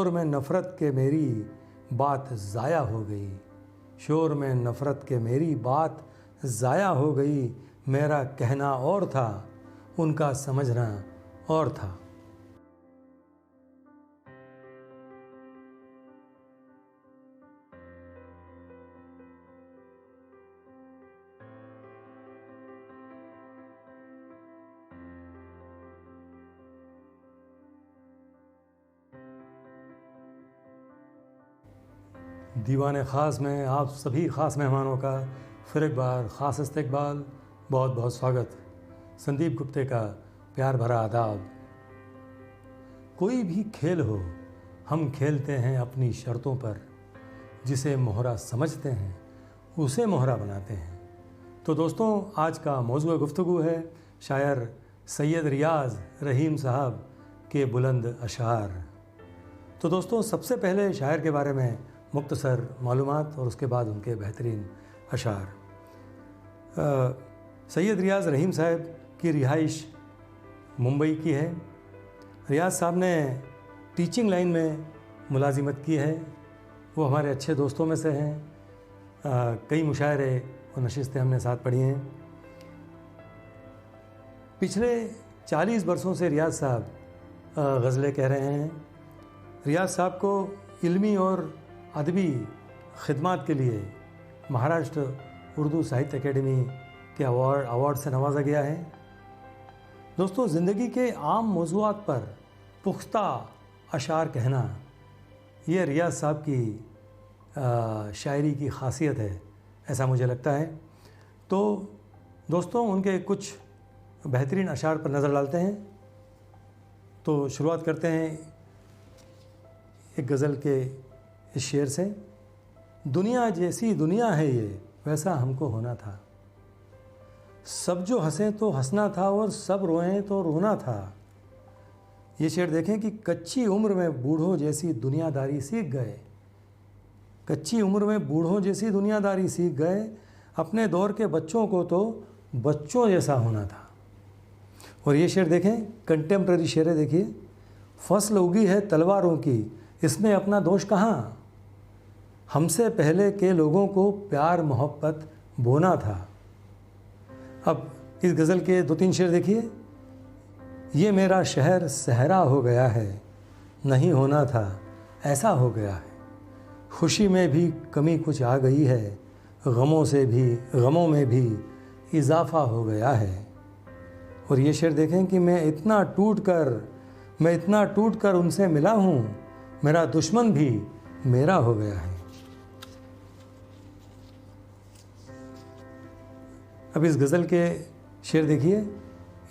शोर में नफ़रत के मेरी बात ज़ाया हो गई। शोर में नफ़रत के मेरी बात ज़ाया हो गई। मेरा कहना और था, उनका समझना और था। दीवाने ख़ास में आप सभी ख़ास मेहमानों का फिर एक बार ख़ास इस्तकबाल, बहुत बहुत स्वागत। संदीप गुप्ते का प्यार भरा आदाब। कोई भी खेल हो, हम खेलते हैं अपनी शर्तों पर। जिसे मोहरा समझते हैं उसे मोहरा बनाते हैं। तो दोस्तों, आज का मौज़ूअ गुफ्तगू है शायर सैयद रियाज़ रहीम साहब के बुलंद अशार। तो दोस्तों, सबसे पहले शायर के बारे में मुख्तसर मालूमात और उसके बाद उनके बेहतरीन अशार। सैयद रियाज़ रहीम साहब की रिहाइश मुंबई की है। रियाज़ साहब ने टीचिंग लाइन में मुलाजिमत की है। वो हमारे अच्छे दोस्तों में से हैं। कई मुशायरे और नशिस्तें हमने साथ पढ़ी हैं। पिछले 40 बरसों से रियाज़ साहब गज़लें कह रहे हैं। रियाज़ साहब को इल्मी और अदबी खिदमात के लिए महाराष्ट्र उर्दू साहित्य अकेडमी के अवार्ड से नवाजा गया है। दोस्तों, ज़िंदगी के आम मौज़ूआत पर पुख्ता अशार कहना, ये रियाज़ साहब की शायरी की ख़ासियत है, ऐसा मुझे लगता है। तो दोस्तों, उनके कुछ बेहतरीन अशार पर नज़र डालते हैं। तो शुरुआत करते हैं एक गज़ल के इस शेर से। दुनिया जैसी दुनिया है ये, वैसा हमको होना था। सब जो हंसें तो हंसना था और सब रोएं तो रोना था। ये शेर देखें कि कच्ची उम्र में बूढ़ों जैसी दुनियादारी सीख गए। कच्ची उम्र में बूढ़ों जैसी दुनियादारी सीख गए। अपने दौर के बच्चों को तो बच्चों जैसा होना था। और ये शेर देखें, कंटेम्प्रेरी शेर है, देखिए। फसल उगी है तलवारों की, इसमें अपना दोष कहाँ। हमसे पहले के लोगों को प्यार मोहब्बत बोना था। अब इस गज़ल के 2-3 शेर देखिए। ये मेरा शहर सहरा हो गया है, नहीं होना था ऐसा हो गया है। खुशी में भी कमी कुछ आ गई है, गमों में भी इजाफ़ा हो गया है। और ये शेर देखें कि मैं इतना टूट कर उनसे मिला हूँ, मेरा दुश्मन भी मेरा हो गया है। अब इस गज़ल के शेर देखिए।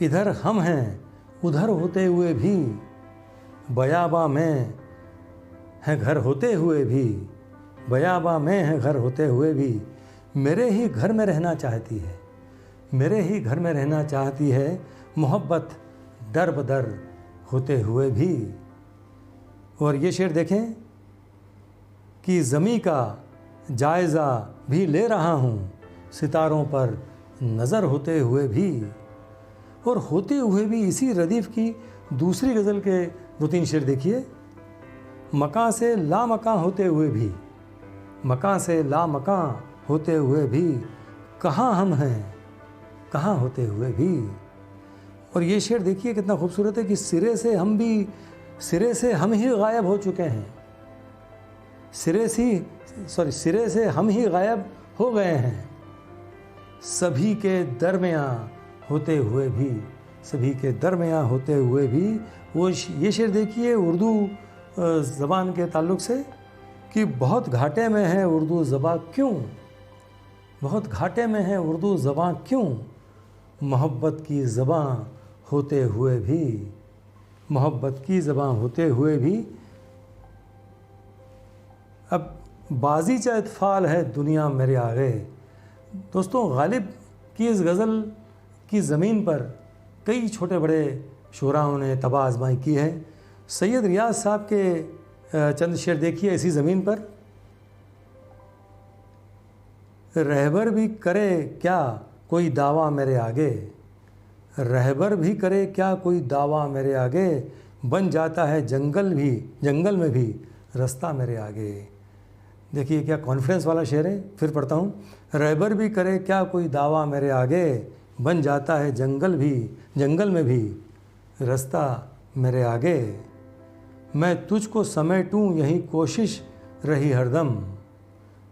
इधर हम हैं उधर होते हुए भी, बयाबा में है घर होते हुए भी, बयाबा में है घर होते हुए भी, मेरे ही घर में रहना चाहती है, मेरे ही घर में रहना चाहती है, मोहब्बत दर बदर होते हुए भी। और ये शेर देखें कि ज़मीं का जायज़ा भी ले रहा हूँ, सितारों पर नज़र होते हुए भी। और होते हुए भी इसी रदीफ़ की दूसरी गज़ल के 2-3 शेर देखिए। मकां से लामकां होते हुए भी, मकां से लामकां होते हुए भी, कहाँ हम हैं कहाँ होते हुए भी। और ये शेर देखिए कितना खूबसूरत है कि सिरे से हम ही गायब हो चुके हैं, सिरे से हम ही गायब हो गए हैं, सभी के दरमियाँ होते हुए भी, सभी के दरमियाँ होते हुए भी। वो ये शेर देखिए उर्दू ज़बान के ताल्लुक़ से कि बहुत घाटे में है उर्दू ज़बां क्यों, बहुत घाटे में है उर्दू ज़बां क्यों, मोहब्बत की ज़बां होते हुए भी, मोहब्बत की ज़बां होते हुए भी। अब बाज़ीचा इत्फ़ाल है दुनिया मेरे आगे। दोस्तों, गालिब की इस गज़ल की ज़मीन पर कई छोटे बड़े शुराओं ने तबाह आज़माई की है। सैयद रियाज़ साहब के चंद शेर देखिए इसी ज़मीन पर। रहबर भी करे क्या कोई दावा मेरे आगे, रहबर भी करे क्या कोई दावा मेरे आगे, बन जाता है जंगल में भी रास्ता मेरे आगे। देखिए क्या कॉन्फिडेंस वाला शेर है। फिर पढ़ता हूँ, रहबर भी करे क्या कोई दावा मेरे आगे, बन जाता है जंगल में भी रास्ता मेरे आगे। मैं तुझको समेटूं यही कोशिश रही हरदम,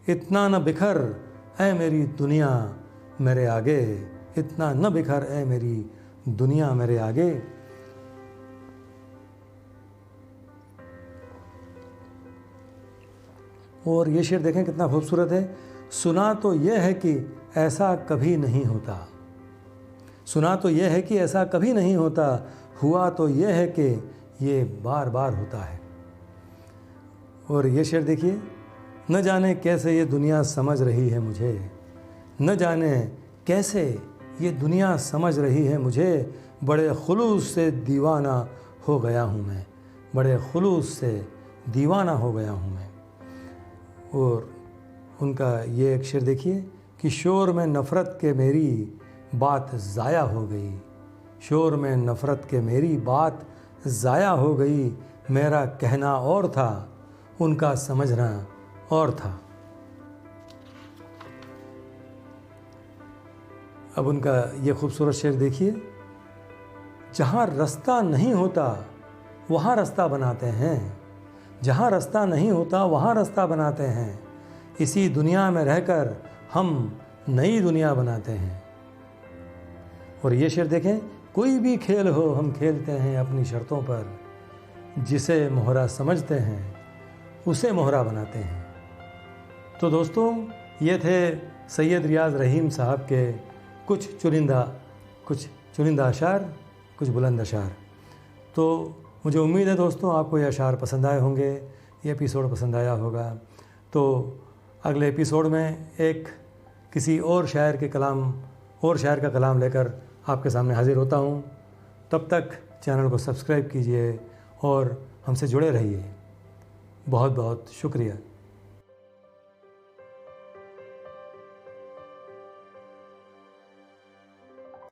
इतना न बिखर ऐ मेरी दुनिया मेरे आगे, इतना न बिखर ऐ मेरी दुनिया मेरे आगे। और ये शेर देखें कितना खूबसूरत है। सुना तो यह है कि ऐसा कभी नहीं होता, सुना तो यह है कि ऐसा कभी नहीं होता, हुआ तो यह है कि ये बार बार होता है। और ये शेर देखिए, न जाने कैसे ये दुनिया समझ रही है मुझे, न जाने कैसे ये दुनिया समझ रही है मुझे, बड़े खुलूस से दीवाना हो गया हूँ मैं, बड़े खुलूस से दीवाना हो गया हूँ मैं। और उनका ये एक शेर देखिए कि शोर में नफ़रत के मेरी बात ज़ाया हो गई, शोर में नफ़रत के मेरी बात ज़ाया हो गई, मेरा कहना और था उनका समझना और था। अब उनका ये खूबसूरत शेर देखिए, जहाँ रास्ता नहीं होता वहाँ रास्ता बनाते हैं, जहाँ रास्ता नहीं होता वहाँ रास्ता बनाते हैं, इसी दुनिया में रहकर हम नई दुनिया बनाते हैं। और ये शेर देखें, कोई भी खेल हो हम खेलते हैं अपनी शर्तों पर, जिसे मोहरा समझते हैं उसे मोहरा बनाते हैं। तो दोस्तों, ये थे सैयद रियाज़ रहीम साहब के कुछ चुनिंदा अशार, कुछ बुलंद अशार। तो मुझे उम्मीद है दोस्तों आपको ये अशार पसंद आए होंगे, ये एपिसोड पसंद आया होगा। तो अगले एपिसोड में एक किसी और शायर का कलाम लेकर आपके सामने हाजिर होता हूँ। तब तक चैनल को सब्सक्राइब कीजिए और हमसे जुड़े रहिए। बहुत बहुत शुक्रिया।